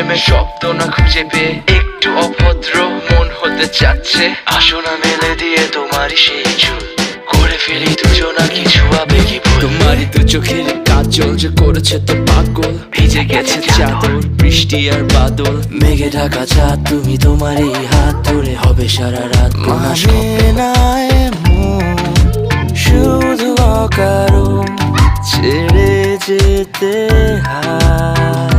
প্রেমের শব্দ না খুঁজে পেয়ে একটু অভদ্র মন হতে চাচ্ছে। আসো না মেলে দিয়ে তোমারই সেই চুল, করে ফেলি দুজনা কিছু আবেগী ভুল। তোমারই দু চোখের কাজল যে করেছে তো পাগল, ভিজে গেছে চাদর বৃষ্টি আর বাদল। মেঘে ঢাকা চাঁদ তুমি তোমারই হাত ধরে হবে সারা রাত। মানে না এমন শুধু অকারণ ছেড়ে যেতে হয়।